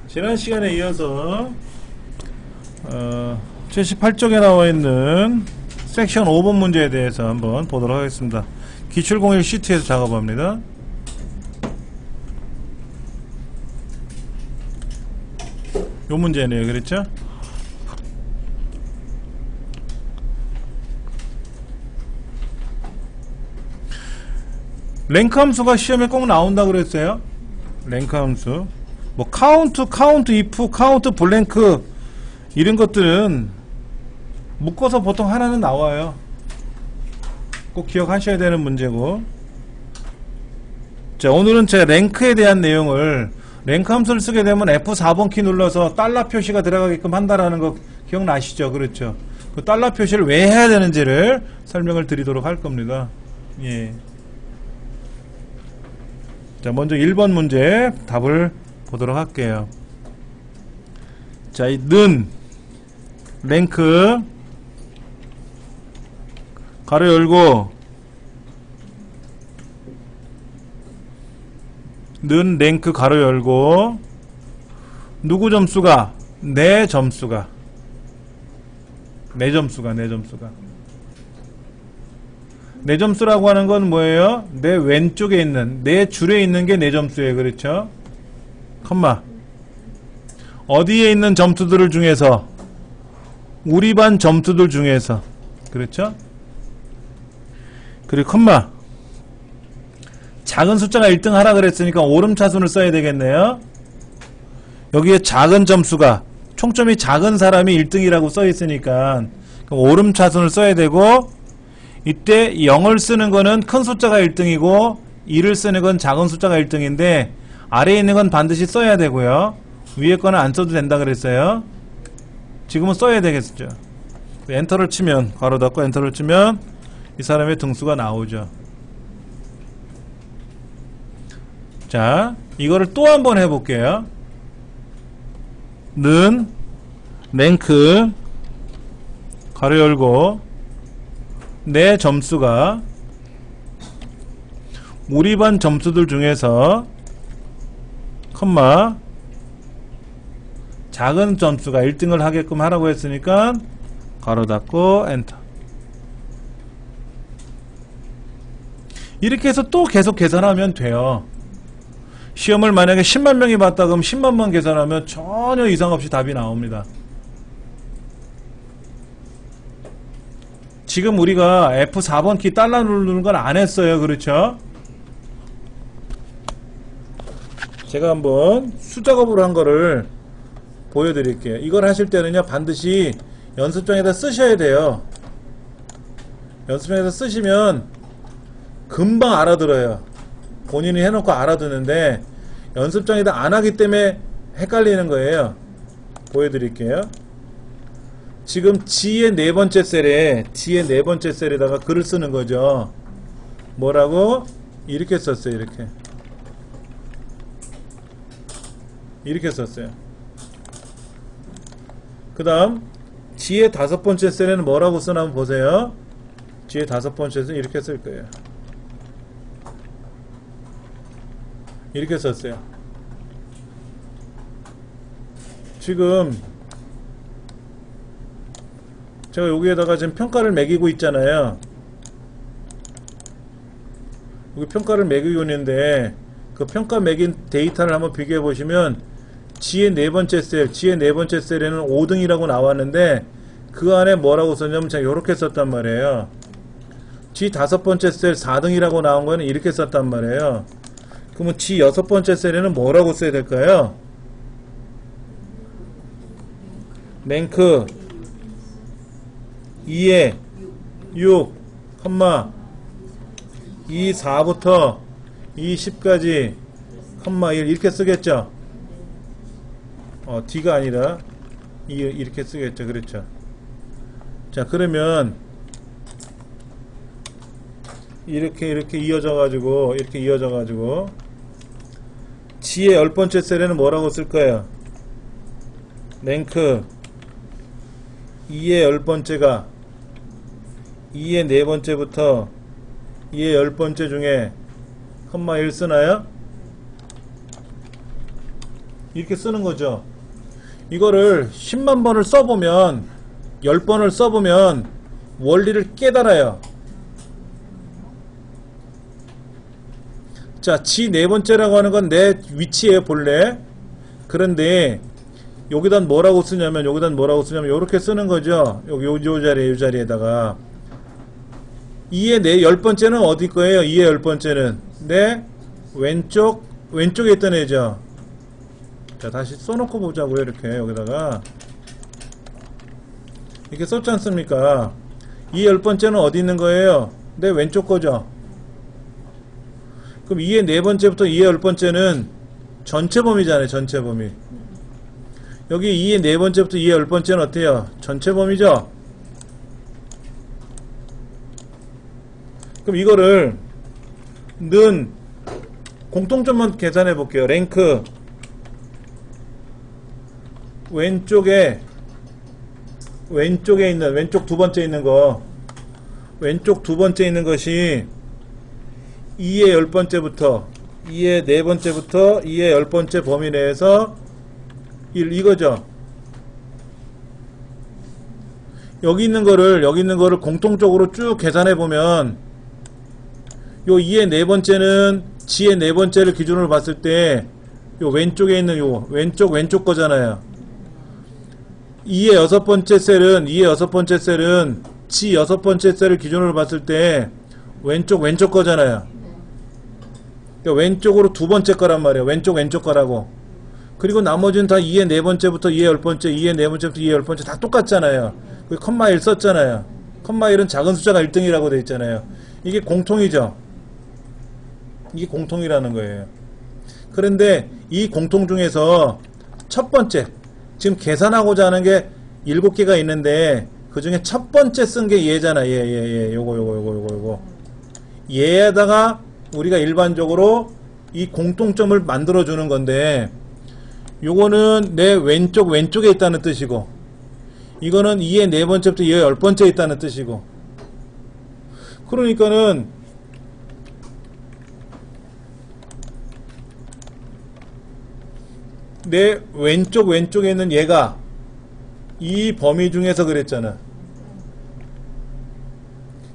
지난 시간에 이어서 78쪽에 나와있는 섹션 5번 문제에 대해서 한번 보도록 하겠습니다. 기출공일 시트에서 작업합니다. 요 문제네요. 그렇죠? 랭크 함수가 시험에 꼭 나온다 그랬어요. 랭크 함수 뭐 카운트, if, 카운트 블랭크 이런 것들은 묶어서 보통 하나는 나와요. 꼭 기억하셔야 되는 문제고. 자, 오늘은 제가 랭크에 대한 내용을, 랭크 함수를 쓰게 되면 F4번 키 눌러서 달러 표시가 들어가게끔 한다라는 거 기억나시죠? 그렇죠? 그 달러 표시를 왜 해야 되는지를 설명을 드리도록 할 겁니다. 예. 자, 먼저 1번 문제 답을 보도록 할게요. 자, 이 는 랭크 가로 열고 는 랭크 가로 열고 누구 점수가? 내 점수가 내 점수라고 하는 건 뭐예요? 내 왼쪽에 있는, 내 줄에 있는 게 내 점수예요. 그렇죠? 컴마 어디에 있는 점수들을 중에서, 우리 반 점수들 중에서, 그렇죠? 그리고 컴마 작은 숫자가 1등 하라 그랬으니까 오름차순을 써야 되겠네요. 여기에 작은 점수가, 총점이 작은 사람이 1등이라고 써 있으니까 오름차순을 써야 되고, 이때 0을 쓰는 거는 큰 숫자가 1등이고 2를 쓰는 건 작은 숫자가 1등인데 아래에 있는 건 반드시 써야 되고요. 위에 거는 안 써도 된다 그랬어요. 지금은 써야 되겠죠. 엔터를 치면, 괄호 닫고 엔터를 치면 이 사람의 등수가 나오죠. 자, 이거를 또 한번 해볼게요. 는 랭크 가로 열고 내 점수가 우리 반 점수들 중에서 컴마 작은 점수가 1등을 하게끔 하라고 했으니까 가로 닫고 엔터. 이렇게 해서 또 계속 계산하면 돼요. 시험을 만약에 10만 명이 봤다 그럼 10만 번 계산하면 전혀 이상 없이 답이 나옵니다. 지금 우리가 F4번 키 달러 누르는 건 안 했어요. 그렇죠? 제가 한번 수작업으로 한 거를 보여드릴게요. 이걸 하실 때는요, 반드시 연습장에다 쓰셔야 돼요. 연습장에다 쓰시면 금방 알아들어요. 본인이 해놓고 알아듣는데 연습장에다 안 하기 때문에 헷갈리는 거예요. 보여드릴게요. 지금 G의 네 번째 셀에다가 글을 쓰는 거죠. 뭐라고? 이렇게 썼어요. 이렇게 썼어요. 그 다음 G의 다섯 번째 셀에는 뭐라고 쓰나 한번 보세요. G의 다섯 번째 셀은 이렇게 쓸 거예요. 이렇게 썼어요. 지금 제가 여기에다가 지금 평가를 매기고 있잖아요. 여기 평가를 매기고 있는데 그 평가 매긴 데이터를 한번 비교해 보시면 G의 네 번째 셀에는 5등이라고 나왔는데 그 안에 뭐라고 썼냐면 제가 이렇게 썼단 말이에요. G 다섯 번째 셀 4등이라고 나온 거는 이렇게 썼단 말이에요. 그러면 G 여섯 번째 셀에는 뭐라고 써야 될까요? 랭크 2에 6, 2, 4부터 2, 10까지, 1 이렇게 쓰겠죠? D가 아니라 이렇게 쓰겠죠. 그렇죠? 자, 그러면 이렇게 이어져가지고 G의 10번째 셀에는 뭐라고 쓸 거예요? 랭크 2의 10번째가 2의 4번째부터 2의 10번째 중에 1 쓰나요? 이렇게 쓰는 거죠. 이거를 10만 번을 써보면 10번을 써보면 원리를 깨달아요. 자, 지 네 번째라고 하는 건 내 위치예요, 본래. 그런데 여기다 뭐라고 쓰냐면 이렇게 쓰는 거죠. 여기 요 자리에다가 2의 네 10번째는 어디 거예요? 2의 10번째는 내 왼쪽에 있던 애죠. 자, 다시 써놓고 보자고요. 이렇게 여기다가 이렇게 썼지 않습니까? 2의 10번째는 어디 있는 거예요? 내 왼쪽 거죠. 그럼 2의 네 번째부터 2의 10번째는 전체 범위잖아요. 전체 범위. 여기 2의 네 번째부터 2의 10번째는 어때요? 전체 범위죠? 그럼 이거를 는 공통점만 계산해 볼게요. 랭크 왼쪽에 있는 왼쪽 두 번째 있는 거 왼쪽 두 번째 있는 것이 2의 10번째부터 2의 네 번째부터 2의 10번째 범위 내에서 1 이거죠. 여기 있는 거를 공통적으로 쭉 계산해 보면 요 2의 네 번째는 지의 네 번째를 기준으로 봤을 때 요 왼쪽에 있는 요 왼쪽 거잖아요. 2의 여섯 번째 셀은 지 여섯 번째 셀을 기준으로 봤을 때 왼쪽 거잖아요. 그러니까 왼쪽으로 두 번째 거란 말이에요. 왼쪽 거라고. 그리고 나머지는 다 2의 네 번째부터 2의 10번째, 2의 네 번째부터 2의 10번째 다 똑같잖아요. 그 컴마 1 썼잖아요. 컴마 1은 작은 숫자가 1등이라고 되어 있잖아요. 이게 공통이죠. 이게 공통이라는 거예요. 그런데 이 공통 중에서 첫 번째, 지금 계산하고자 하는 게 7개가 있는데 그 중에 첫 번째 쓴 게 얘잖아. 요거. 얘에다가 우리가 일반적으로 이 공통점을 만들어 주는 건데 요거는 내 왼쪽에 있다는 뜻이고 이거는 2의 네 번째부터 2의 10번째에 있다는 뜻이고 그러니까는 내 왼쪽에 있는 얘가 이 범위 중에서 그랬잖아.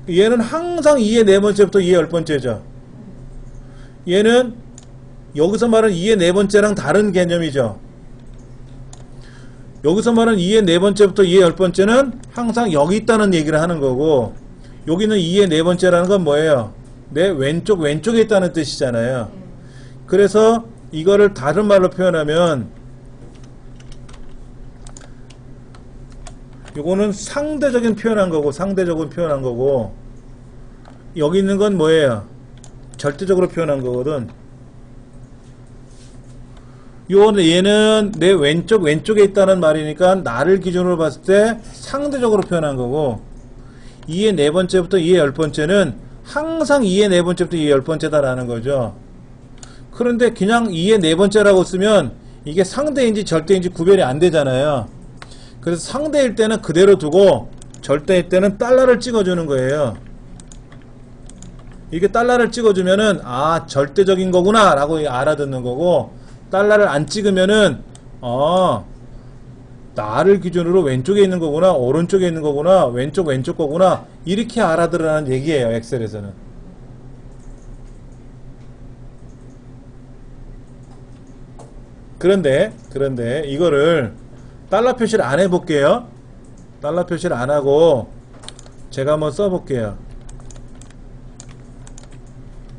얘는 항상 2의 네 번째부터 2의 10번째죠. 얘는 여기서 말하는 2의 네 번째랑 다른 개념이죠. 여기서 말하는 2의 네 번째부터 2의 10번째는 항상 여기 있다는 얘기를 하는 거고 여기는 2의 네 번째라는 건 뭐예요? 내 왼쪽에 있다는 뜻이잖아요. 그래서 이거를 다른 말로 표현하면 요거는 상대적인 표현한 거고 여기 있는 건 뭐예요? 절대적으로 표현한 거거든. 얘는 내 왼쪽에 있다는 말이니까 나를 기준으로 봤을 때 상대적으로 표현한 거고 2의 네 번째부터 2의 10번째는 항상 2의 네 번째부터 2의 10번째다라는 거죠. 그런데 그냥 2의 네 번째라고 쓰면 이게 상대인지 절대인지 구별이 안 되잖아요. 그래서 상대일 때는 그대로 두고 절대일 때는 달러를 찍어주는 거예요. 이렇게 달러를 찍어주면은 아 절대적인 거구나 라고 알아듣는 거고 달러를 안 찍으면은 나를 기준으로 왼쪽에 있는 거구나 오른쪽에 있는 거구나 왼쪽 거구나 이렇게 알아들으라는 얘기예요. 엑셀에서는. 그런데 이거를 달러 표시를 안 해볼게요. 달러 표시를 안 하고 제가 한번 써볼게요.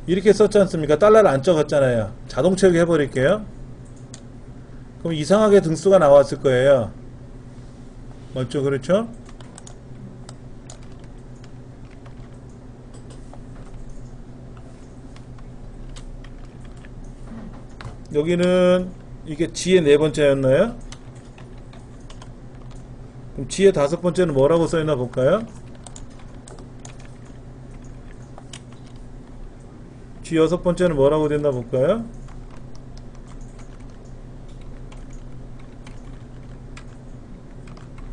이렇게 썼지 않습니까? 달러를 안 적었잖아요. 자동 채우기 해버릴게요. 그럼 이상하게 등수가 나왔을 거예요. 맞죠? 그렇죠? 여기는 이게 G의 네 번째였나요? 그럼 G의 다섯 번째는 뭐라고 써있나 볼까요? G 여섯 번째는 뭐라고 됐나 볼까요?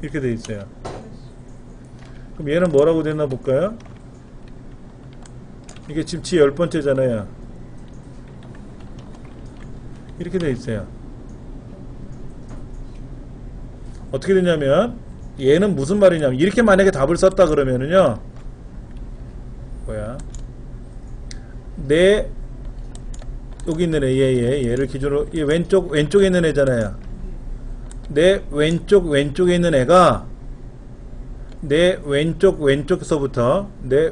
이렇게 돼 있어요. 그럼 얘는 뭐라고 됐나 볼까요? 이게 지금 G 10번째잖아요. 이렇게 돼 있어요. 어떻게 되냐면 얘는 무슨 말이냐면 이렇게 만약에 답을 썼다 그러면은요 뭐야 내 여기 있는 애 얘를 기준으로 얘 왼쪽에 있는 애잖아요. 내 왼쪽에 있는 애가 내 왼쪽서부터 내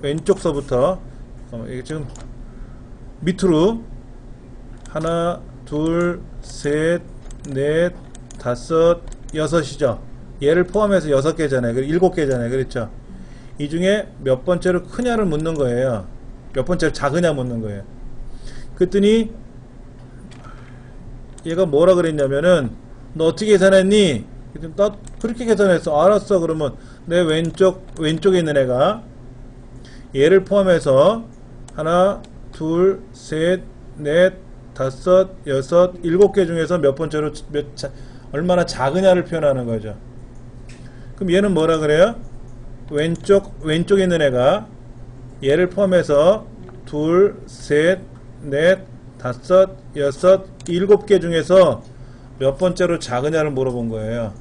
왼쪽서부터 이게 지금 밑으로 하나 둘 셋 넷 다섯 여섯이죠. 얘를 포함해서 6개잖아요. 7개잖아요. 그렇죠? 이 중에 몇 번째로 크냐를 묻는 거예요. 몇 번째로 작으냐 묻는 거예요. 그랬더니 얘가 뭐라 그랬냐면은 너 어떻게 계산했니? 나 그렇게 계산했어. 알았어. 그러면 내 왼쪽에 있는 애가 얘를 포함해서 하나 둘 셋 넷 다섯 여섯 7개 중에서 몇 번째로 얼마나 작으냐를 표현하는 거죠. 그럼 얘는 뭐라 그래요? 왼쪽에 있는 애가 얘를 포함해서 둘, 셋, 넷, 다섯, 여섯, 7개 중에서 몇 번째로 작으냐를 물어본 거예요.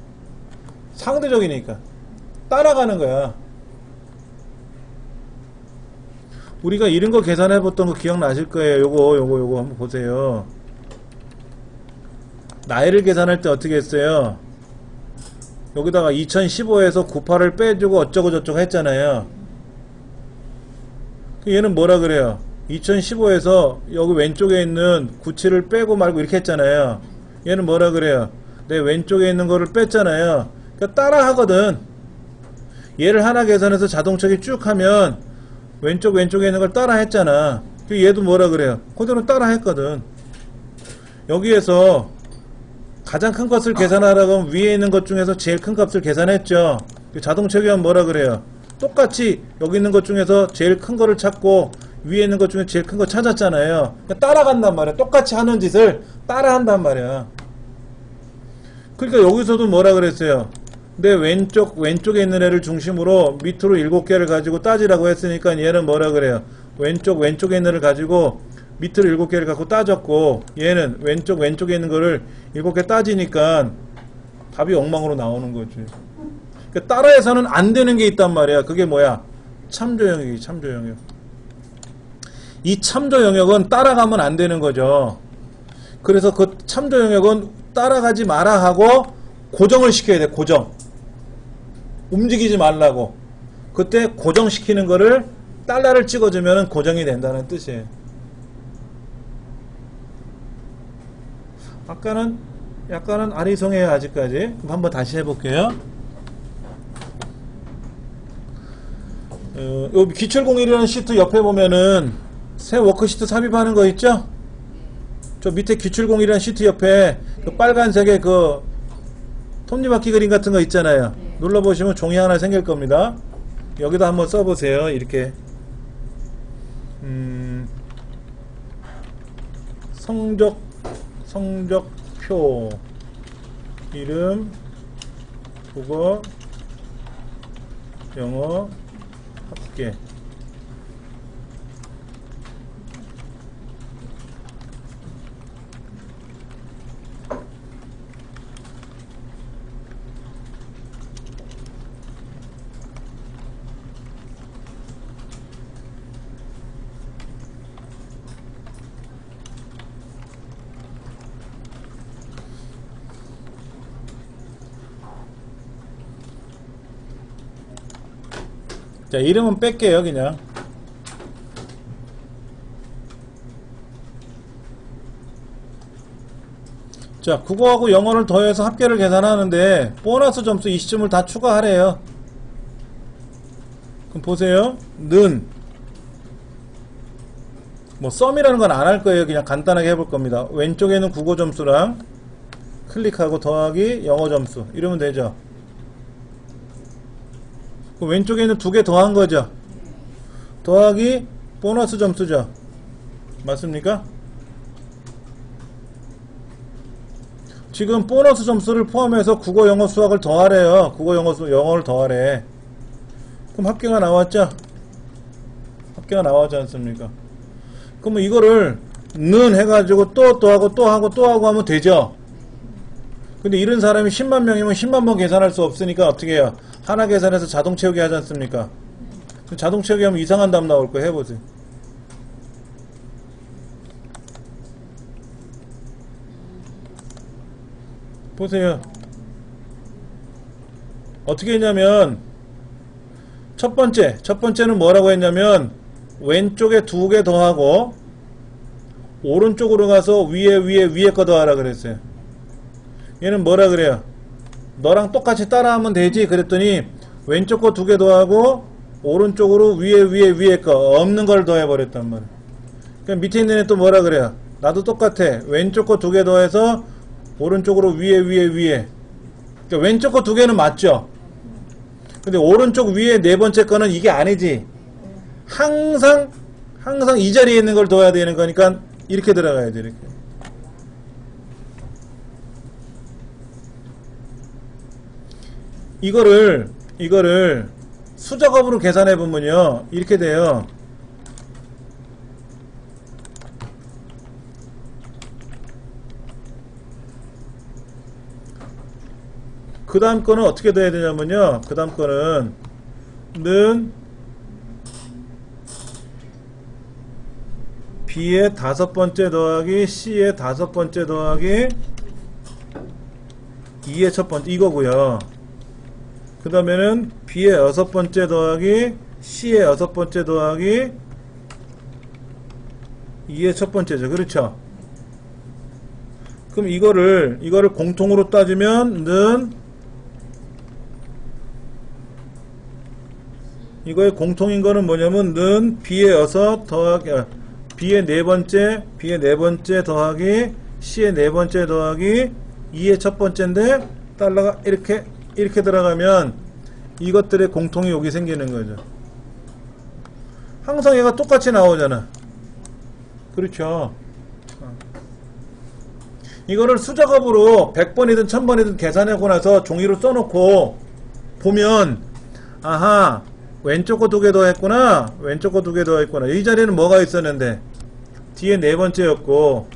상대적이니까 따라가는 거야. 우리가 이런 거 계산해 봤던 거 기억나실 거예요. 요거 한번 보세요. 나이를 계산할 때 어떻게 했어요? 여기다가 2015에서 98을 빼주고 어쩌고 저쩌고 했잖아요. 얘는 뭐라 그래요? 2015에서 여기 왼쪽에 있는 97을 빼고 말고 이렇게 했잖아요. 얘는 뭐라 그래요? 내 왼쪽에 있는 거를 뺐잖아요. 그러니까 따라 하거든. 얘를 하나 계산해서 자동차기 쭉 하면 왼쪽에 있는 걸 따라 했잖아. 얘도 뭐라 그래요? 그대로 따라 했거든. 여기에서 가장 큰 것을 계산하라고 하면 위에 있는 것 중에서 제일 큰 값을 계산했죠. 자동차기 하면 뭐라 그래요? 똑같이 여기 있는 것 중에서 제일 큰 거를 찾고 위에 있는 것 중에 제일 큰 거 찾았잖아요. 그러니까 따라간단 말이야. 똑같이 하는 짓을 따라한단 말이야. 그러니까 여기서도 뭐라 그랬어요? 내 왼쪽에 있는 애를 중심으로 밑으로 7개를 가지고 따지라고 했으니까 얘는 뭐라 그래요? 왼쪽에 있는 애를 가지고 밑으로 7개를 갖고 따졌고 얘는 왼쪽에 있는 거를 7개 따지니까 답이 엉망으로 나오는 거지. 그러니까 따라해서는 안 되는 게 있단 말이야. 그게 뭐야? 참조 영역이 참조 영역. 이 참조 영역은 따라가면 안 되는 거죠. 그래서 그 참조 영역은 따라가지 마라 하고 고정을 시켜야 돼. 고정. 움직이지 말라고. 그때 고정시키는 거를 달러를 찍어주면 고정이 된다는 뜻이에요. 약간은 아리송해요. 아직까지. 그럼 한번 다시 해볼게요. 여기 기출공일이라는 시트 옆에 보면은 새 워크시트 삽입하는 거 있죠? 저 밑에 기출공일이라는 시트 옆에 그 빨간색의 그 톱니바퀴 그림 같은 거 있잖아요. 눌러보시면 종이 하나 생길 겁니다. 여기다 한번 써보세요. 이렇게 성적표 이름 국어 영어 합계 자, 이름은 뺄게요. 그냥 자, 국어하고 영어를 더해서 합계를 계산하는데 보너스 점수 20점을 다 추가하래요. 그럼 보세요. 는 뭐 썸이라는 건 안 할 거예요. 그냥 간단하게 해볼 겁니다. 왼쪽에는 국어 점수랑 클릭하고 더하기 영어 점수 이러면 되죠. 왼쪽에 있는 2개 더한 거죠. 더하기 보너스 점수죠. 맞습니까? 지금 보너스 점수를 포함해서 국어, 영어, 수학을 더하래요. 국어, 영어, 영어를 더하래. 그럼 합계가 나왔죠? 합계가 나왔지 않습니까? 그러면 이거를 는 해가지고 또 하고 또 하고 또 하고 하면 되죠. 근데 이런 사람이 10만 명이면 10만 번 계산할 수 없으니까 어떻게 해요? 하나 계산해서 자동 채우기 하지 않습니까? 자동 채우기 하면 이상한 답 나올 거예요. 해보세요. 보세요. 어떻게 했냐면 첫 번째는 뭐라고 했냐면 왼쪽에 2개 더하고 오른쪽으로 가서 위에 거 더하라 그랬어요. 얘는 뭐라 그래요? 너랑 똑같이 따라하면 되지 그랬더니 왼쪽 거 2개 더하고 오른쪽으로 위에 거 없는 걸 더해버렸단 말이에요. 그럼 밑에 있는 애 또 뭐라 그래요? 나도 똑같아. 왼쪽 거 2개 더해서 오른쪽으로 위에 그러니까 왼쪽 거 2개는 맞죠? 근데 오른쪽 위에 네 번째 거는 이게 아니지. 항상 이 자리에 있는 걸 둬야 되는 거니까 이렇게 들어가야 돼. 이렇게. 이거를 수작업으로 계산해 보면요 이렇게 돼요. 그 다음 거는 어떻게 돼야 되냐면요. 그 다음 거는 는 B의 5번째 더하기 C의 5번째 더하기 2의 첫 번째 이거고요. 그 다음에는 B의 6번째 더하기 C의 6번째 더하기 2의 첫 번째죠. 그렇죠? 그럼 이거를 공통으로 따지면 는 이거의 공통인 거는 뭐냐면 는 B의 6 더하기 B의 4번째 더하기 C의 4번째 더하기 2의 첫 번째인데 달러가 이렇게 들어가면 이것들의 공통이 여기 생기는 거죠. 항상 얘가 똑같이 나오잖아. 그렇죠. 이거를 수작업으로 100번이든 1000번이든 계산하고 나서 종이로 써놓고 보면 아하 왼쪽 거 2개 더 했구나. 왼쪽 거 2개 더 했구나. 이 자리는 뭐가 있었는데 뒤에 4번째였고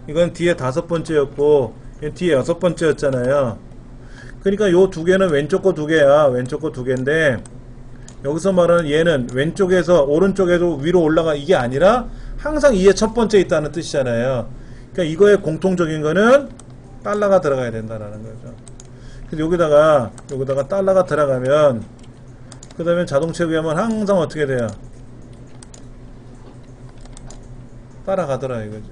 이건 뒤에 5번째였고 이건 뒤에 6번째였잖아요. 그러니까 요 2개는 왼쪽 거 2개야. 왼쪽 거 2개인데 여기서 말하는 얘는 왼쪽에서 오른쪽에도 위로 올라가 이게 아니라 항상 2의 첫 번째 있다는 뜻이잖아요. 그러니까 이거의 공통적인 거는 달러가 들어가야 된다는 거죠. 그래서 여기다가 달러가 들어가면 그 다음에 자동 채우기 하면 항상 어떻게 돼요? 따라가더라 이거죠.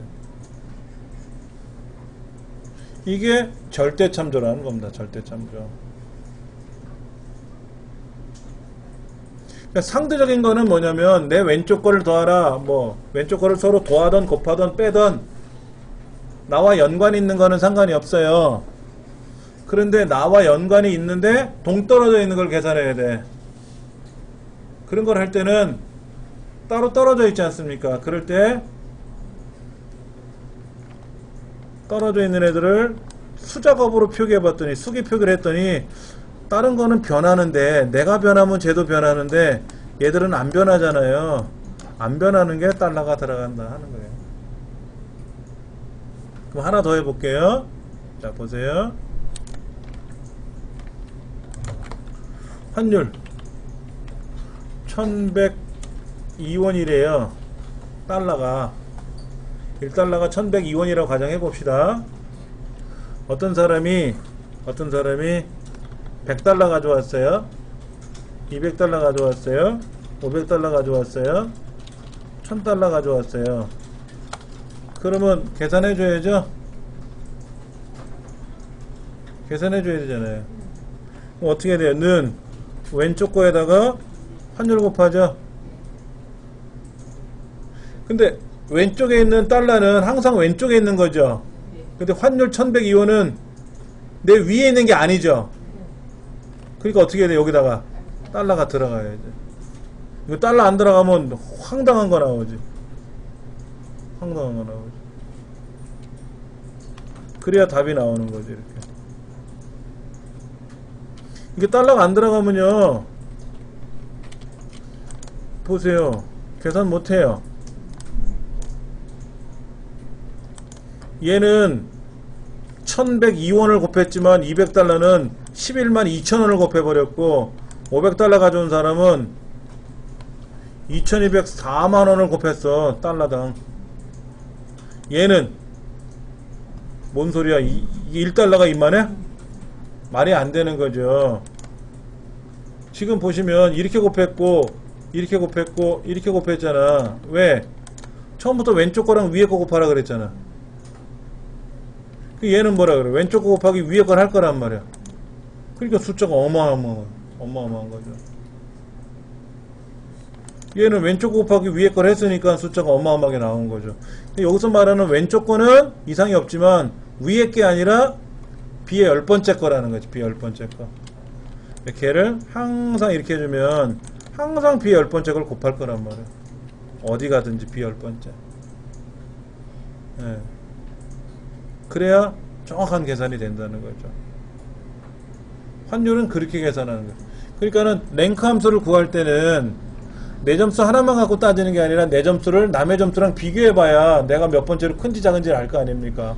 이게 절대참조라는 겁니다. 절대참조. 그러니까 상대적인 거는 뭐냐면 내 왼쪽 거를 더하라. 뭐 왼쪽 거를 서로 더하던 곱하던 빼던 나와 연관이 있는 거는 상관이 없어요. 그런데 나와 연관이 있는데 동떨어져 있는 걸 계산해야 돼. 그런 걸 할 때는 따로 떨어져 있지 않습니까? 그럴 때 떨어져 있는 애들을 수작업으로 표기해 봤더니 수기 표기를 했더니 다른 거는 변하는데 내가 변하면 쟤도 변하는데 얘들은 안 변하잖아요. 안 변하는 게 달러가 들어간다 하는 거예요. 그럼 하나 더 해볼게요. 자 보세요. 환율 1102원이래요. 달러가 1달러가 1102원이라고 가정해 봅시다. 어떤 사람이 100달러 가져왔어요. 200달러 가져왔어요. 500달러 가져왔어요. 1000달러 가져왔어요. 그러면 계산해 줘야죠. 계산해 줘야 되잖아요. 그럼 어떻게 돼요? 는 왼쪽 거에다가 환율 곱하죠. 근데 왼쪽에 있는 달러는 항상 왼쪽에 있는 거죠. 근데 환율 1102원은 내 위에 있는 게 아니죠. 그러니까 어떻게 해야 돼? 여기다가 달러가 들어가야죠. 이거 달러 안 들어가면 황당한 거 나오지. 황당한 거 나오지. 그래야 답이 나오는 거지. 이렇게. 이게 달러가 안 들어가면요 보세요. 계산 못해요. 얘는 1102원을 곱했지만 200달러는 11만 2천원을 곱해버렸고 500달러 가져온 사람은 2204만원을 곱했어. 달러당. 얘는 뭔 소리야. 1달러가 이만해? 말이 안 되는 거죠. 지금 보시면 이렇게 곱했고 이렇게 곱했고 이렇게 곱했잖아. 왜? 처음부터 왼쪽 거랑 위에 거 곱하라 그랬잖아. 얘는 뭐라 그래? 왼쪽 거 곱하기 위에 걸 할 거란 말이야. 그러니까 숫자가 어마어마한 거죠. 얘는 왼쪽 거 곱하기 위에 걸 했으니까 숫자가 어마어마하게 나온 거죠. 여기서 말하는 왼쪽 거는 이상이 없지만 위에 게 아니라 b의 10번째 거라는 거지. b의 10번째 거. 걔를 항상 이렇게 해주면 항상 b의 10번째 걸 곱할 거란 말이야. 어디 가든지 b의 10번째. 예. 그래야 정확한 계산이 된다는 거죠. 환율은 그렇게 계산하는 거예요. 그러니까는 랭크 함수를 구할 때는 내 점수 하나만 갖고 따지는 게 아니라 내 점수를 남의 점수랑 비교해봐야 내가 몇 번째로 큰지 작은지를 알 거 아닙니까?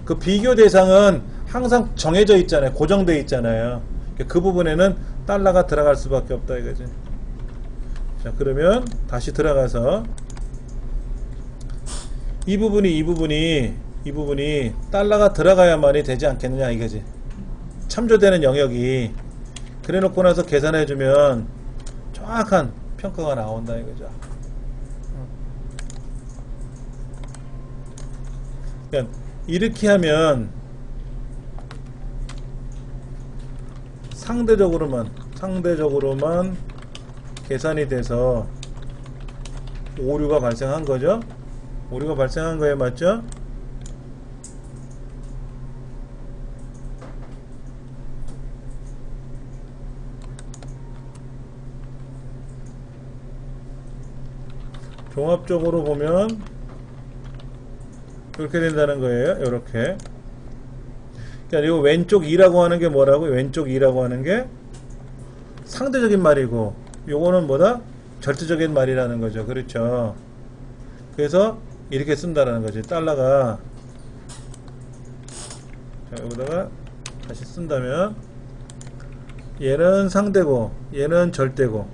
그 비교 대상은 항상 정해져 있잖아요. 고정되어 있잖아요. 그 부분에는 달러가 들어갈 수밖에 없다 이거지. 자, 그러면 다시 들어가서 이 부분이 달러가 들어가야만이 되지 않겠느냐 이거지. 참조되는 영역이. 그래 놓고 나서 계산해주면 정확한 평가가 나온다 이거죠. 그러니까 이렇게 하면 상대적으로만 계산이 돼서 오류가 발생한 거죠. 오류가 발생한 거에 맞죠? 종합적으로 보면 이렇게 된다는 거예요. 이렇게. 그러니까 이거 왼쪽 2라고 하는 게 뭐라고? 왼쪽 2라고 하는 게 상대적인 말이고 요거는 뭐다? 절대적인 말이라는 거죠. 그렇죠. 그래서 이렇게 쓴다라는 거지. 달러가 자, 여기다가 다시 쓴다면 얘는 상대고 얘는 절대고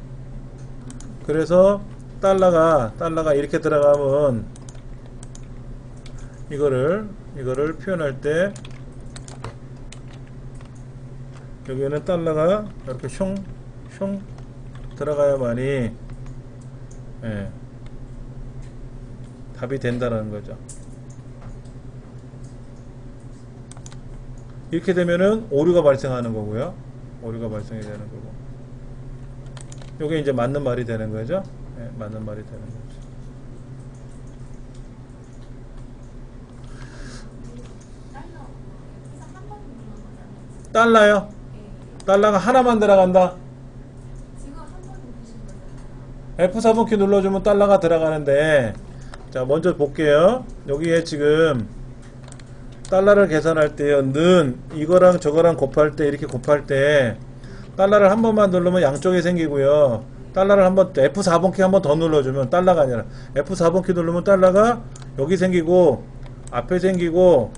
그래서 달러가 이렇게 들어가면 이거를 표현할 때 여기에는 달러가 이렇게 슝 들어가야만이 예, 답이 된다는 거죠. 이렇게 되면은 오류가 발생하는 거고요. 오류가 발생이 되는 거고. 요게 이제 맞는 말이 되는 거죠. 예, 맞는 말이 되는 거죠. 달러요? 달러가 하나만 들어간다. F4번키 눌러주면 달러가 들어가는데 자 먼저 볼게요. 여기에 지금 달러를 계산할 때요 는 이거랑 저거랑 곱할 때 이렇게 곱할 때 달러를 한 번만 누르면 양쪽에 생기고요. 달러를 한번 F4번키 한 번 더 눌러주면 달러가 아니라 F4번키 누르면 달러가 여기 생기고 앞에 생기고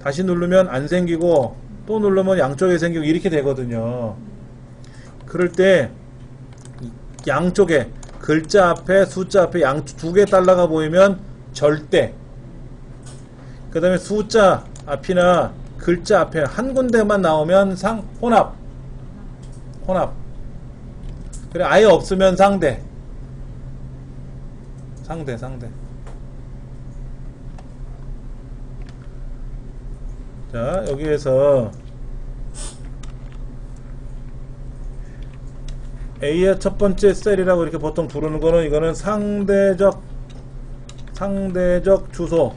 다시 누르면 안 생기고 또 누르면 양쪽에 생기고 이렇게 되거든요. 그럴 때 양쪽에 글자 앞에 숫자 앞에 두 개 달러가 보이면 절대, 그 다음에 숫자 앞이나 글자 앞에 한 군데만 나오면 혼합. 그래 아예 없으면 상대. 자 여기에서 A의 첫 번째 셀이라고 이렇게 보통 부르는 거는 이거는 상대적 주소,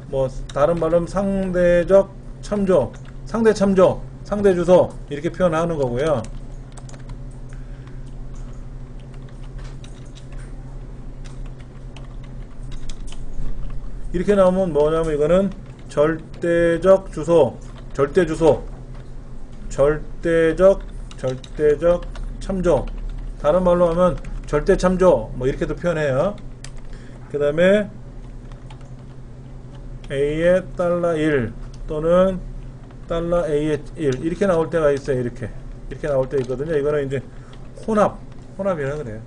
뭐 다른 말로 상대적 참조, 상대 주소 이렇게 표현하는 거고요. 이렇게 나오면 뭐냐면 이거는 절대적 참조, 다른 말로 하면 절대 참조 뭐 이렇게도 표현해요. 그 다음에 A에 달러 1 또는 달러 A에 1 이렇게 나올 때가 있어요. 이렇게 나올 때 있거든요. 이거는 이제 혼합이라 그래요.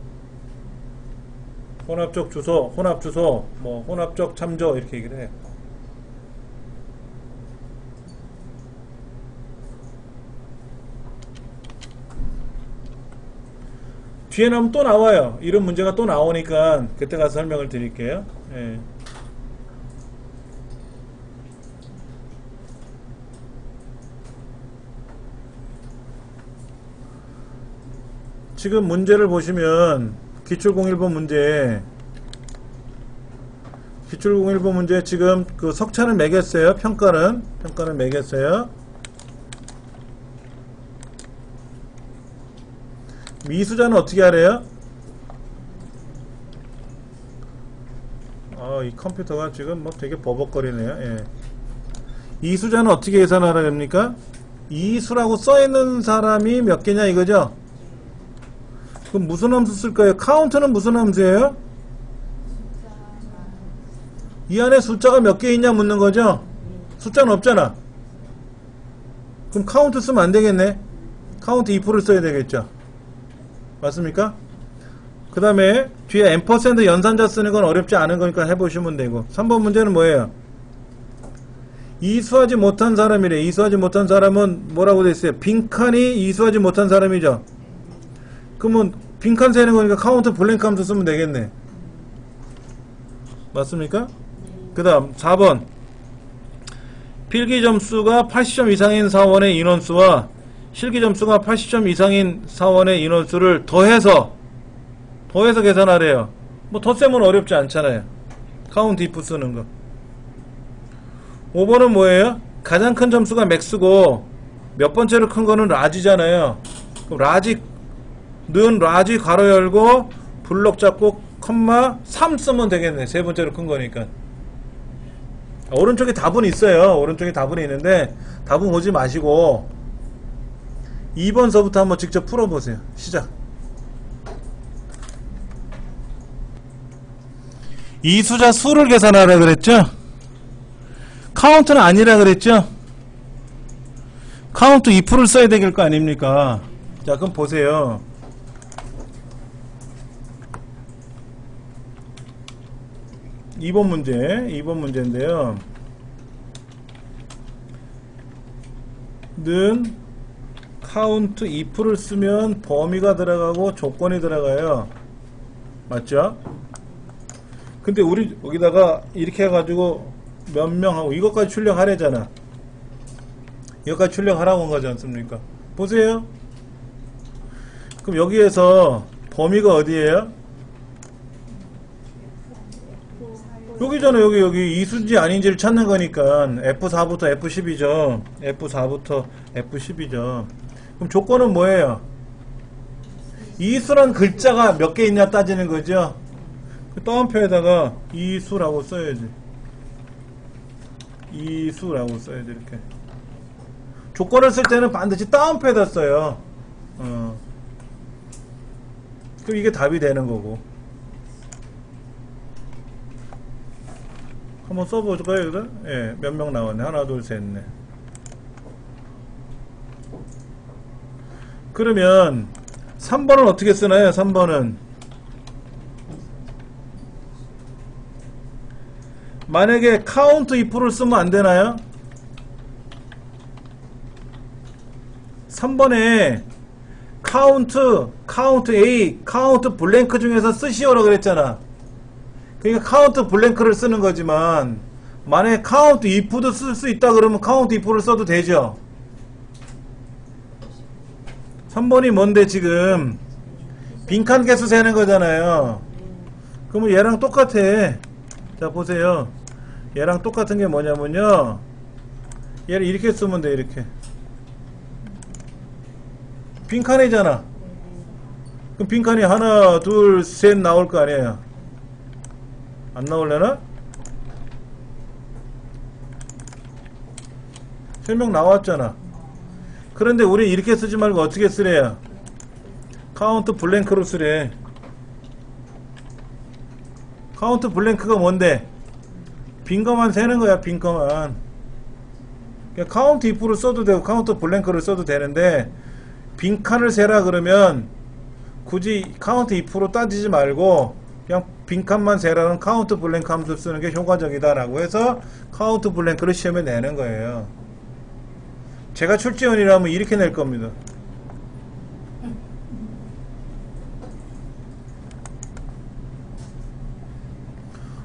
혼합적 주소, 뭐 혼합적 참조 이렇게 얘기를 해요. 뒤에 나오면 또 나와요. 이런 문제가 또 나오니까 그때 가서 설명을 드릴게요. 예. 지금 문제를 보시면 기출공일보 문제 지금 그 석차를 매겼어요. 평가는 매겼어요. 미수자는 어떻게 하래요? 이 컴퓨터가 지금 뭐 되게 버벅거리네요. 예. 이수자는 어떻게 계산하라 됩니까? 이수라고 써있는 사람이 몇 개냐 이거죠? 그럼 무슨 함수 쓸까요? 카운트는 무슨 함수예요? 이 안에 숫자가 몇 개 있냐 묻는 거죠? 숫자는 없잖아. 그럼 카운트 쓰면 안 되겠네. 카운트 if를 써야 되겠죠. 맞습니까? 그 다음에 뒤에 앰퍼센드 연산자 쓰는 건 어렵지 않은 거니까 해보시면 되고. 3번 문제는 뭐예요? 이수하지 못한 사람이래. 이수하지 못한 사람은 뭐라고 돼 있어요? 빈칸이 이수하지 못한 사람이죠. 그러면 빈칸 세는 거니까 카운트 블랭크 함수 쓰면 되겠네. 맞습니까? 그 다음 4번 필기 점수가 80점 이상인 사원의 인원수와 실기 점수가 80점 이상인 사원의 인원수를 더해서 계산하래요. 뭐 덧셈은 어렵지 않잖아요. 카운트 if 쓰는 거. 5번은 뭐예요? 가장 큰 점수가 맥스고 몇 번째로 큰 거는 라지잖아요. 그럼 라지 괄호 열고 블록 잡고 컴마 3 쓰면 되겠네. 세 번째로 큰 거니까. 오른쪽에 답은 있어요. 오른쪽에 답은 있는데 답은 보지 마시고 2번서부터 한번 직접 풀어보세요. 시작. 이수자 수를 계산하라 그랬죠? 카운트는 아니라 그랬죠? 카운트 if를 써야 될 거 아닙니까? 자, 그럼 보세요. 이번 문제인데요. 는 카운트 if를 쓰면 범위가 들어가고 조건이 들어가요. 맞죠? 근데 우리 여기다가 이렇게 해가지고 몇 명 하고 이것까지 출력하래잖아. 이것까지 출력하라고 한 거지 않습니까? 보세요. 그럼 여기에서 범위가 어디예요? 여기잖아. 여기 이수인지 아닌지를 찾는 거니까 F4부터 F10이죠. F4부터 F10이죠. 그럼 조건은 뭐예요? 이수란 글자가 몇 개 있냐 따지는 거죠. 그 따옴표에다가 이수라고 써야지. 이수라고 써야지. 이렇게 조건을 쓸 때는 반드시 따옴표에다 써요. 그럼 이게 답이 되는 거고. 한번 써볼까요? 그래? 예, 몇 명 나왔네. 하나, 둘, 셋, 넷. 그러면 3번은 어떻게 쓰나요? 3번은 만약에 카운트 if를 쓰면 안 되나요? 3번에 카운트 A, 카운트 블랭크 중에서 쓰시오라고 그랬잖아. 그러니까 카운트 블랭크를 쓰는 거지만 만약에 카운트 if도 쓸 수 있다 그러면 카운트 if를 써도 되죠. 3번이 뭔데 지금 빈칸 개수 세는 거잖아요. 그러면 얘랑 똑같아. 자 보세요. 얘랑 똑같은 게 뭐냐면요, 얘를 이렇게 쓰면 돼. 이렇게 빈칸이잖아. 그럼 빈칸이 하나 둘 셋 나올 거 아니에요. 안 나올려나? 설명 나왔잖아. 그런데 우리 이렇게 쓰지 말고 어떻게 쓰래요? 카운트 블랭크로 쓰래. 카운트 블랭크가 뭔데? 빈 거만 세는 거야, 빈 거만. 그러니까 카운트 if를 써도 되고 카운트 블랭크를 써도 되는데, 빈 칸을 세라 그러면 굳이 카운트 if로 따지지 말고 그냥 빈 칸만 세라는 카운트 블랭크 함수 쓰는 게 효과적이다 라고 해서 카운트 블랭크를 시험에 내는 거예요. 제가 출제원이라면 이렇게 낼 겁니다.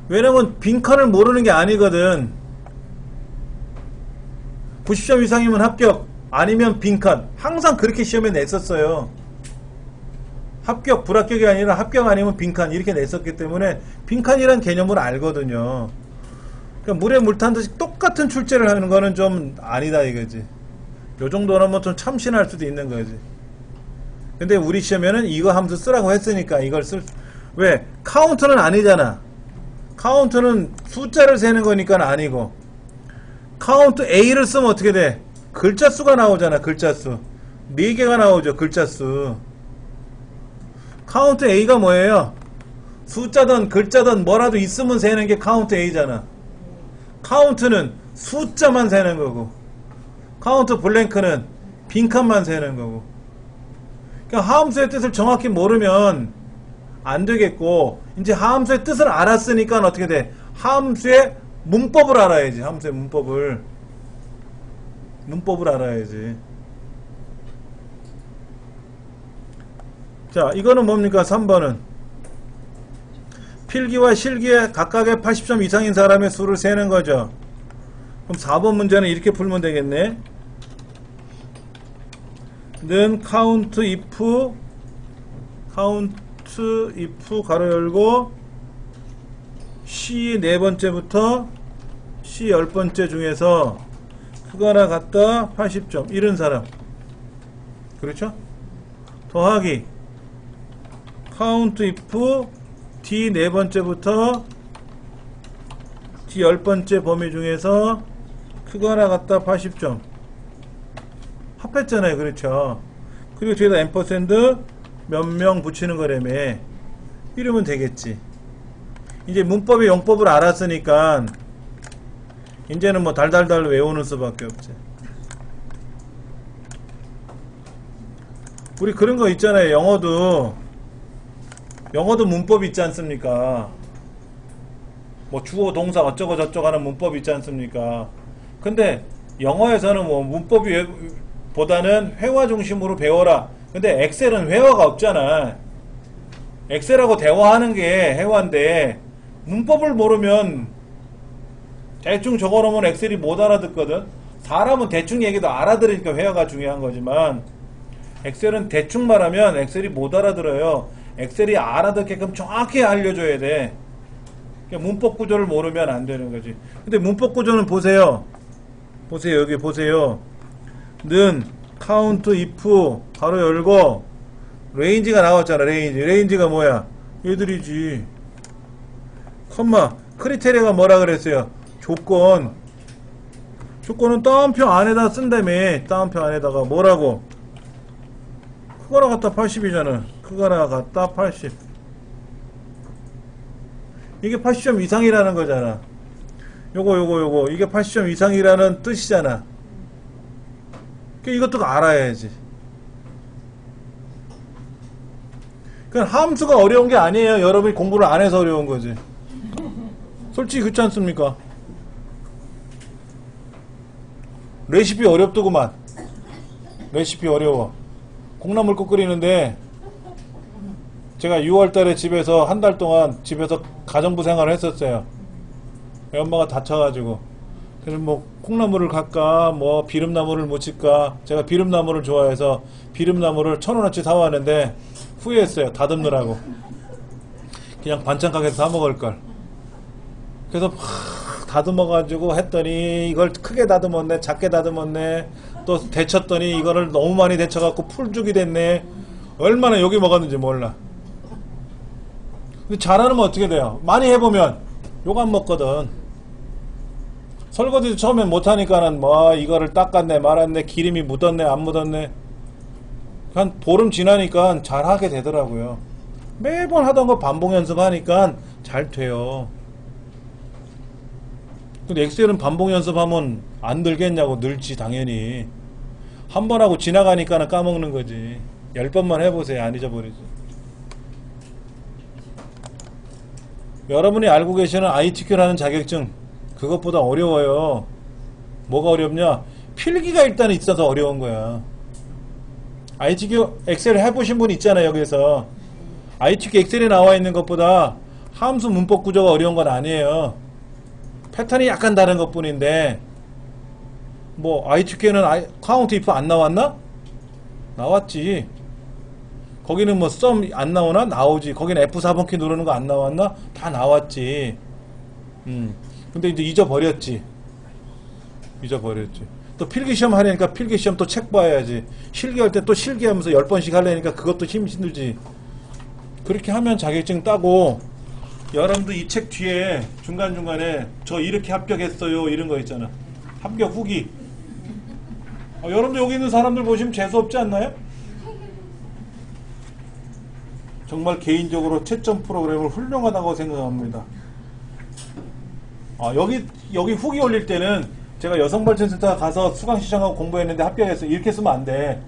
왜냐면 빈칸을 모르는 게 아니거든. 90점 이상이면 합격, 아니면 빈칸. 항상 그렇게 시험에 냈었어요. 합격, 불합격이 아니라 합격 아니면 빈칸 이렇게 냈었기 때문에 빈칸이란 개념을 알거든요. 그러니까 물에 물 탄 듯이 똑같은 출제를 하는 거는 좀 아니다 이거지. 요 정도는 뭐 좀 참신할 수도 있는 거지. 근데 우리 시험에는 이거 함수 쓰라고 했으니까 이걸 왜? 카운트는 아니잖아. 카운트는 숫자를 세는 거니까 아니고, 카운트 A를 쓰면 어떻게 돼? 글자 수가 나오잖아. 글자 수 4개가 나오죠. 글자 수. 카운트 A가 뭐예요? 숫자든 글자든 뭐라도 있으면 세는 게 카운트 A잖아. 카운트는 숫자만 세는 거고, 카운트 블랭크는 빈칸만 세는 거고. 그러니까 하함수의 뜻을 정확히 모르면 안 되겠고, 이제 하함수의 뜻을 알았으니까 어떻게 돼? 하함수의 문법을 알아야지. 함수의 문법을 알아야지. 자, 이거는 뭡니까? 3번은 필기와 실기에 각각의 80점 이상인 사람의 수를 세는 거죠. 그럼 4번 문제는 이렇게 풀면 되겠네. 는 count if 가로 열고 C 4번째부터 C 10번째 중에서 크거나 같다 80점 이런 사람, 그렇죠? 더하기 count if D 4번째부터 D 10번째 범위 중에서 크거나 같다 80점 합했잖아요. 그렇죠? 그리고 뒤에다 앰퍼샌드 몇 명 붙이는 거라며. 이러면 되겠지. 이제 문법의 용법을 알았으니까 이제는 뭐 달달달 외우는 수밖에 없지. 우리 그런 거 있잖아요. 영어도 문법 있지 않습니까? 뭐 주어 동사 어쩌고 저쩌고 하는 문법 있지 않습니까? 근데 영어에서는 뭐 문법이 보다는 회화 중심으로 배워라. 근데 엑셀은 회화가 없잖아. 엑셀하고 대화하는 게 회화인데 문법을 모르면 대충 적어놓으면 엑셀이 못 알아듣거든. 사람은 대충 얘기도 알아들으니까 회화가 중요한 거지만 엑셀은 대충 말하면 엑셀이 못 알아들어요. 엑셀이 알아듣게끔 정확히 알려줘야 돼. 그러니까 문법 구조를 모르면 안 되는 거지. 근데 문법 구조는 보세요. 여기 보세요. 는 count if 가로 열고 레인지가 나왔잖아. 레인지가 뭐야? 얘들이지. 컴마 크리테리아가 뭐라 그랬어요? 조건은 따옴표 안에다 쓴다며. 따옴표 안에다가 뭐라고? 크거나 같다 80이잖아. 크거나 같다 80. 이게 80점 이상이라는 거잖아. 요거 이게 80점 이상이라는 뜻이잖아. 이것도 알아야지. 그러니까 함수가 어려운 게 아니에요. 여러분이 공부를 안 해서 어려운 거지. 솔직히 그렇지 않습니까? 레시피 어렵더구만. 레시피 어려워. 콩나물국 끓이는데 제가 6월달에 집에서 한 달 동안 집에서 가정부 생활을 했었어요. 엄마가 다쳐가지고. 그래서 뭐 콩나물을 갈까 뭐 비름나물을 묻힐까. 제가 비름나물을 좋아해서 비름나물을 1,000원어치 사왔는데 후회했어요. 다듬느라고. 그냥 반찬 가게에서 사 먹을걸. 그래서 막 다듬어가지고 했더니 이걸 크게 다듬었네, 작게 다듬었네, 또 데쳤더니 이거를 너무 많이 데쳐갖고 풀죽이 됐네. 얼마나 욕이 먹었는지 몰라. 근데 잘하면 어떻게 돼요? 많이 해보면 욕 안 먹거든. 설거지도 처음엔 못하니까는 뭐 이거를 닦았네 말았네, 기름이 묻었네 안 묻었네. 한 보름 지나니까 잘하게 되더라고요. 매번 하던 거 반복 연습하니까 잘 돼요. 근데 엑셀은 반복 연습하면 안 늘겠냐고. 늘지 당연히. 한 번 하고 지나가니까는 까먹는 거지. 10번만 해보세요. 안 잊어버리지. 여러분이 알고 계시는 ITQ라는 자격증, 그것보다 어려워요. 뭐가 어렵냐? 필기가 일단 있어서 어려운 거야. ITQ 엑셀 해보신 분 있잖아요. 여기서 ITQ 엑셀에 나와 있는 것보다 함수 문법 구조가 어려운 건 아니에요. 패턴이 약간 다른 것 뿐인데, 뭐 ITQ에는 카운트 if 안 나왔나? 나왔지. 거기는 뭐 sum 안 나오나? 나오지. 거기는 F4번 키 누르는 거 안 나왔나? 다 나왔지. 근데 이제 잊어버렸지. 또 필기시험 하려니까 필기시험 또 책 봐야지. 실기할 때 또 실기하면서 10번씩 하려니까 그것도 힘들지. 그렇게 하면 자격증 따고, 여러분도 이 책 뒤에 중간중간에 저 이렇게 합격했어요 이런 거 있잖아. 합격 후기. 여러분도 여기 있는 사람들 보시면 재수없지 않나요? 정말 개인적으로 채점 프로그램을 훌륭하다고 생각합니다. 여기 후기 올릴 때는 제가 여성발전센터 가서 수강시장하고 공부했는데 합격했어. 이렇게 쓰면 안 돼.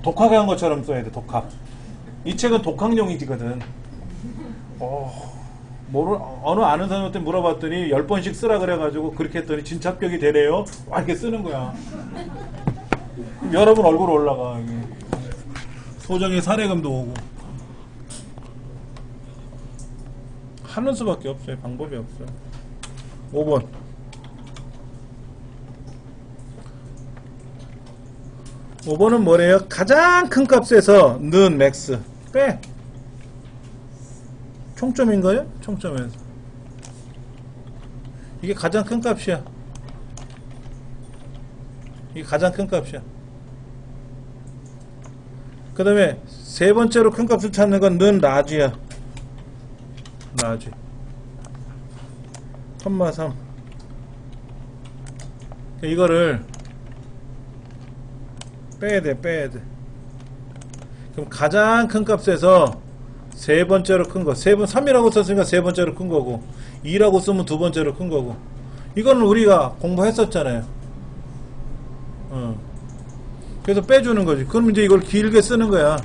독학에 한 것처럼 써야 돼. 독학. 이 책은 독학용이거든. 어느 아는 사람한테 물어봤더니 10번씩 쓰라 그래가지고 그렇게 했더니 진짜 합격이 되네요. 이렇게 쓰는 거야. 여러분 얼굴 올라가. 여기. 소정의 사례금도 오고. 하는 수밖에 없어요. 방법이 없어요. 5번. 5번은 뭐래요? 가장 큰 값에서 는 맥스 빼. 총점인가요? 총점에서. 이게 가장 큰 값이야. 이게 가장 큰 값이야. 그 다음에 세 번째로 큰 값을 찾는 건 는 라지야. 라지. 3,3. 이거를 빼야돼. 그럼 가장 큰 값에서 세 번째로 큰 거. 3이라고 썼으니까 세 번째로 큰 거고, 2라고 쓰면 두 번째로 큰 거고. 이거는 우리가 공부했었잖아요. 그래서 빼주는 거지. 그럼 이제 이걸 길게 쓰는 거야.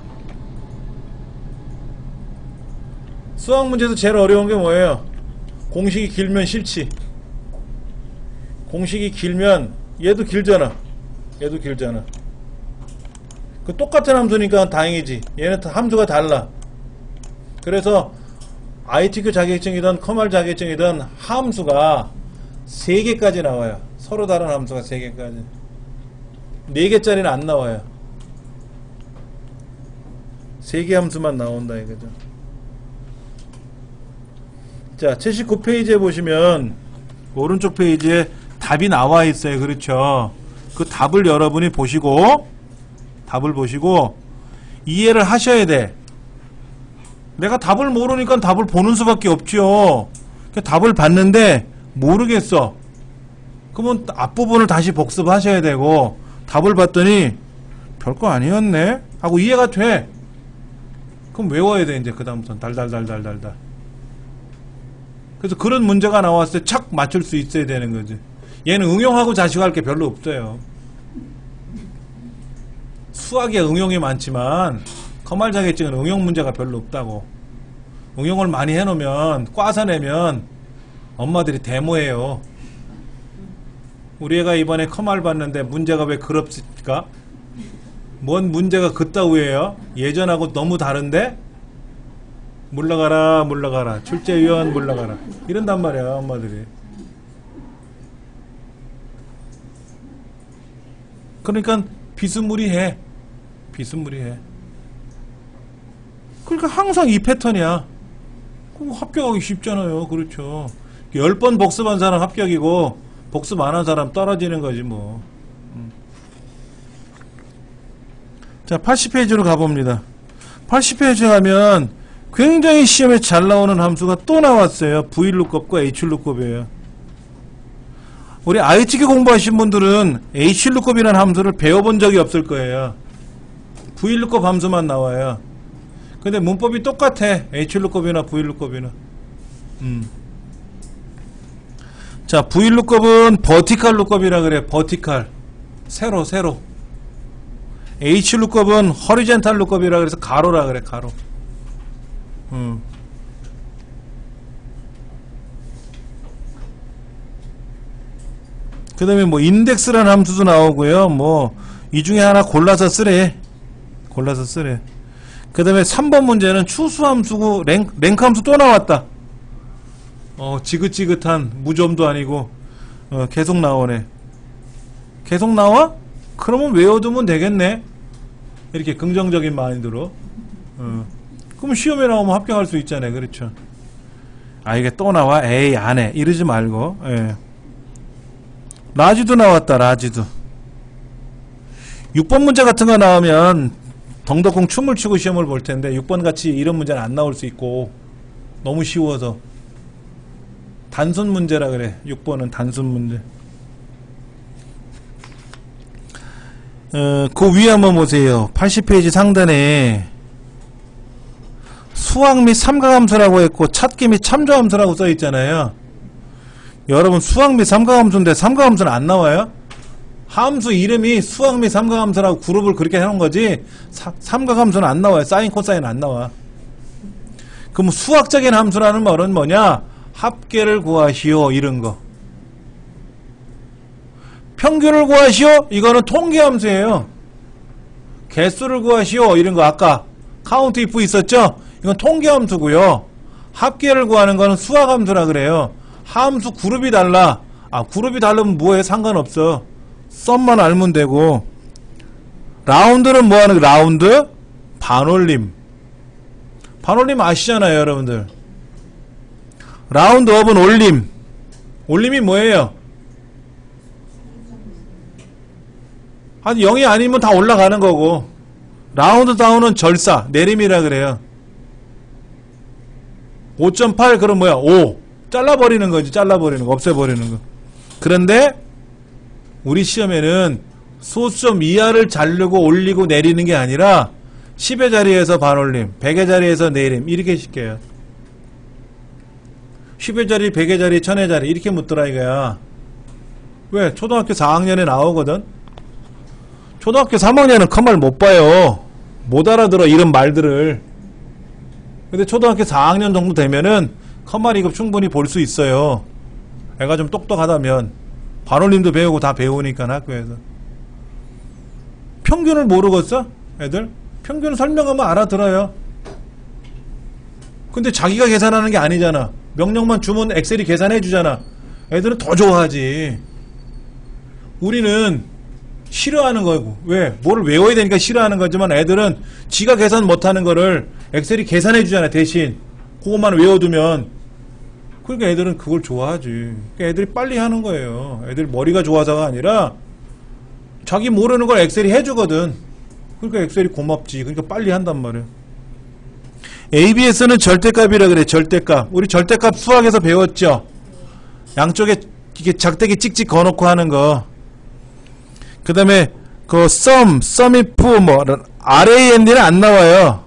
수학 문제에서 제일 어려운 게 뭐예요? 공식이 길면 싫지. 공식이 길면 얘도 길잖아. 그 똑같은 함수니까 다행이지. 얘는 함수가 달라. 그래서 ITQ 자격증이든 커말 자격증이든 함수가 3개까지 나와요. 서로 다른 함수가 3개까지. 4개짜리는 안 나와요. 3개 함수만 나온다 이거죠. 자, 79페이지에 보시면 오른쪽 페이지에 답이 나와 있어요. 그렇죠? 그 답을 여러분이 보시고 이해를 하셔야 돼. 내가 답을 모르니까 답을 보는 수밖에 없죠. 답을 봤는데 모르겠어. 그러면 앞부분을 다시 복습하셔야 되고, 답을 봤더니 별거 아니었네 하고 이해가 돼. 그럼 외워야 돼. 이제 그 다음부터는 달달달달달달. 그래서 그런 문제가 나왔을 때 착 맞출 수 있어야 되는 거지. 얘는 응용하고 자식할 게 별로 없어요. 수학에 응용이 많지만 커말 자격증은 응용 문제가 별로 없다고. 응용을 많이 해놓으면 꽈서 내면 엄마들이 데모해요. 우리 애가 이번에 커말 봤는데 문제가 왜 그렇습니까? 뭔 문제가 그따위예요? 예전하고 너무 다른데? 물러가라 출제위원 물러가라 이런단 말이야 엄마들이. 그러니까 비스무리해. 그러니까 항상 이 패턴이야. 그럼 합격하기 쉽잖아요. 그렇죠. 10번 복습한 사람 합격이고 복습 안 한 사람 떨어지는 거지 뭐. 자, 80페이지로 가봅니다. 80페이지 가면 굉장히 시험에 잘 나오는 함수가 또 나왔어요. VLOOKUP과 HLOOKUP이에요. 우리 ITQ 공부하신 분들은 HLOOKUP이라는 함수를 배워본 적이 없을 거예요. VLOOKUP 함수만 나와요. 근데 문법이 똑같아. HLOOKUP이나 VLOOKUP이나. 자, VLOOKUP은 버티칼 룩업이라 그래. 버티칼. 세로. HLOOKUP은 허리젠탈 룩업이라 그래서 가로라 그래. 가로. 그 다음에 뭐 인덱스라는 함수도 나오고요. 뭐 이 중에 하나 골라서 쓰래. 그 다음에 3번 문제는 추수함수고 랭크 함수 또 나왔다. 지긋지긋한 무좀도 아니고 계속 나오네. 계속 나와? 그러면 외워두면 되겠네. 이렇게 긍정적인 마인드로. 그럼 시험에 나오면 합격할 수 있잖아요. 그렇죠. 아, 이게 또 나와? 에이, 안 해. 이러지 말고. 예. 라지도 나왔다. 라지도. 6번 문제 같은 거 나오면 덩덕궁 춤을 추고 시험을 볼 텐데 6번 같이 이런 문제는 안 나올 수 있고 너무 쉬워서 단순 문제라 그래. 6번은 단순 문제. 그 위에 한번 보세요. 80페이지 상단에 수학 및 삼각함수라고 했고 찾기 및 참조함수라고 써 있잖아요. 여러분 수학 및 삼각함수인데 삼각함수는 안 나와요? 함수 이름이 수학 및 삼각함수라고 그룹을 그렇게 해놓은 거지 삼각함수는 안 나와요. 사인 코사인 안 나와. 그럼 수학적인 함수라는 말은 뭐냐? 합계를 구하시오 이런 거. 평균을 구하시오 이거는 통계함수예요. 개수를 구하시오 이런 거 아까 카운트 이프 있었죠? 이건 통계함수고요. 합계를 구하는 거는 수학함수라 그래요. 함수 그룹이 달라. 그룹이 다르면 뭐해? 상관없어. 썸만 알면 되고. 라운드는 뭐하는 거야? 라운드? 반올림. 반올림 아시잖아요 여러분들. 라운드업은 올림. 올림이 뭐예요? 한 0이 아니면 다 올라가는 거고. 라운드 다운은 절사, 내림이라 그래요. 5.8 그럼 뭐야? 5. 잘라버리는 거지. 잘라버리는 거. 없애버리는 거. 그런데 우리 시험에는 소수점 이하를 자르고 올리고 내리는 게 아니라 10의 자리에서 반올림, 100의 자리에서 내림 이렇게 시켜요. 10의 자리, 100의 자리, 1000의 자리 이렇게 묻더라 이거야. 왜? 초등학교 4학년에 나오거든. 초등학교 3학년은 그 말 못 봐요. 못 알아들어 이런 말들을. 근데 초등학교 4학년 정도 되면은 컴마 이거 충분히 볼 수 있어요. 애가 좀 똑똑하다면. 반올림도 배우고 다 배우니까 학교에서. 평균을 모르겠어? 애들? 평균 설명하면 알아들어요. 근데 자기가 계산하는 게 아니잖아. 명령만 주면 엑셀이 계산해 주잖아. 애들은 더 좋아하지. 우리는 싫어하는 거고. 왜? 뭐를 외워야 되니까 싫어하는 거지만 애들은 지가 계산 못하는 거를 엑셀이 계산해 주잖아. 대신 그것만 외워두면. 그러니까 애들은 그걸 좋아하지. 그러니까 애들이 빨리 하는 거예요. 애들 머리가 좋아서가 아니라 자기 모르는 걸 엑셀이 해주거든. 그러니까 엑셀이 고맙지. 그러니까 빨리 한단 말이야. ABS는 절대값이라 그래. 절대값. 우리 절대값 수학에서 배웠죠. 양쪽에 이게 작대기 찍찍 거놓고 하는 거. 그 다음에 그 sum if 뭐 RAND는 안 나와요.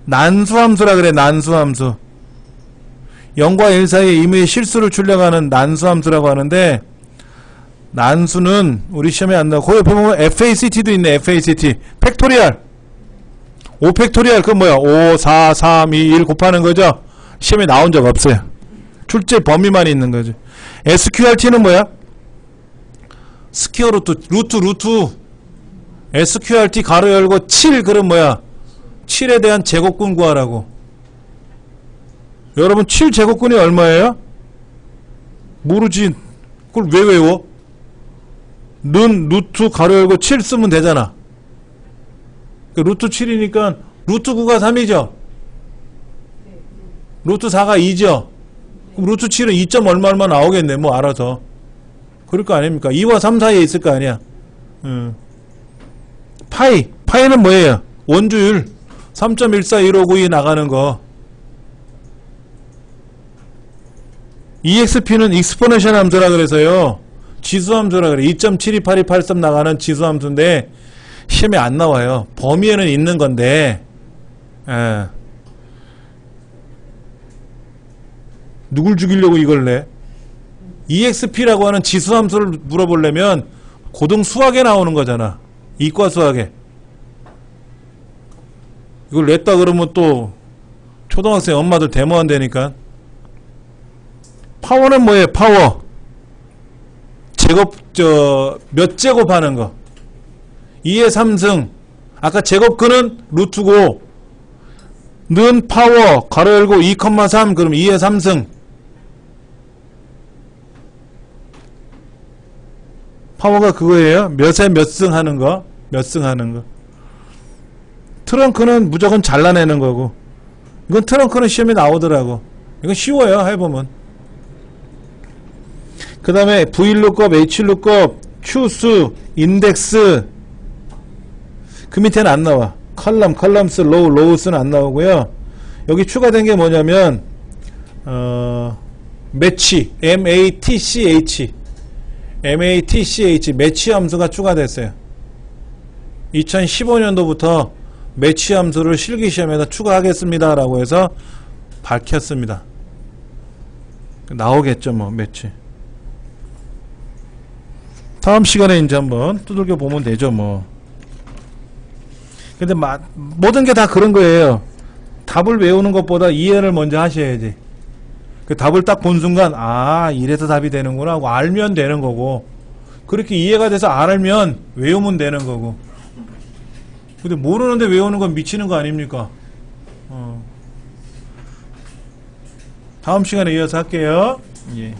난수함수라 그래. 난수함수. 0과 1 사이의 임의의 실수를 출력하는 난수함수라고 하는데 난수는 우리 시험에 안 나오고 그 옆에 보면 FACT도 있네. FACT 팩토리얼 5 팩토리얼 그건 뭐야? 5, 4, 3, 2, 1 곱하는 거죠. 시험에 나온 적 없어요. 출제 범위만 있는 거죠. SQRT는 뭐야? 스퀘어 루트 SQRT 가로 열고 7 그럼 뭐야? 7에 대한 제곱근 구하라고. 여러분 7제곱근이 얼마예요? 모르지. 그걸 왜 외워? 는 루트 가로 열고 7 쓰면 되잖아. 루트 7이니까 루트 9가 3이죠? 루트 4가 2죠? 그럼 루트 7은 2. 얼마 나오겠네. 뭐 알아서. 그럴 거 아닙니까? 2와 3 사이에 있을 거 아니야. 파이는 뭐예요? 원주율 3.141592 나가는 거. EXP는 익스포네셜 함수라 그래서요. 지수함수라 그래. 2.728283 나가는 지수함수인데 시험에 안 나와요. 범위에는 있는 건데 누굴 죽이려고 이걸 내? EXP라고 하는 지수함수를 물어보려면 고등 수학에 나오는 거잖아. 이과 수학에. 이걸 냈다 그러면 또 초등학생 엄마들 데모한 되니까. 파워는 뭐예요? 파워. 제곱, 몇 제곱 하는 거. 2의 3승. 아까 제곱근은 루트고, 는 파워, 가로 열고 2,3, 그럼 2의 3승. 파워가 그거예요. 몇에 몇 승 하는 거. 몇 승 하는 거. 트렁크는 무조건 잘라내는 거고. 이건 트렁크는 시험에 나오더라고. 이건 쉬워요. 해보면. 그 다음에 VLOOKUP, HLOOKUP, 추수, 인덱스. 그 밑에는 안 나와. 컬럼스, 로우스는 안 나오고요. 여기 추가된 게 뭐냐면 매치, MATCH, 매치 함수가 추가됐어요. 2015년도부터 매치 함수를 실기시험에다 추가하겠습니다 라고 해서 밝혔습니다. 나오겠죠 뭐 매치. 다음 시간에 이제 한번 두들겨 보면 되죠 뭐. 근데 모든 게 다 그런 거예요. 답을 외우는 것보다 이해를 먼저 하셔야지. 그 답을 딱 본 순간 아 이래서 답이 되는구나 하고 알면 되는 거고, 그렇게 이해가 돼서 알면 외우면 되는 거고. 근데 모르는데 외우는 건 미치는 거 아닙니까? 다음 시간에 이어서 할게요. 예.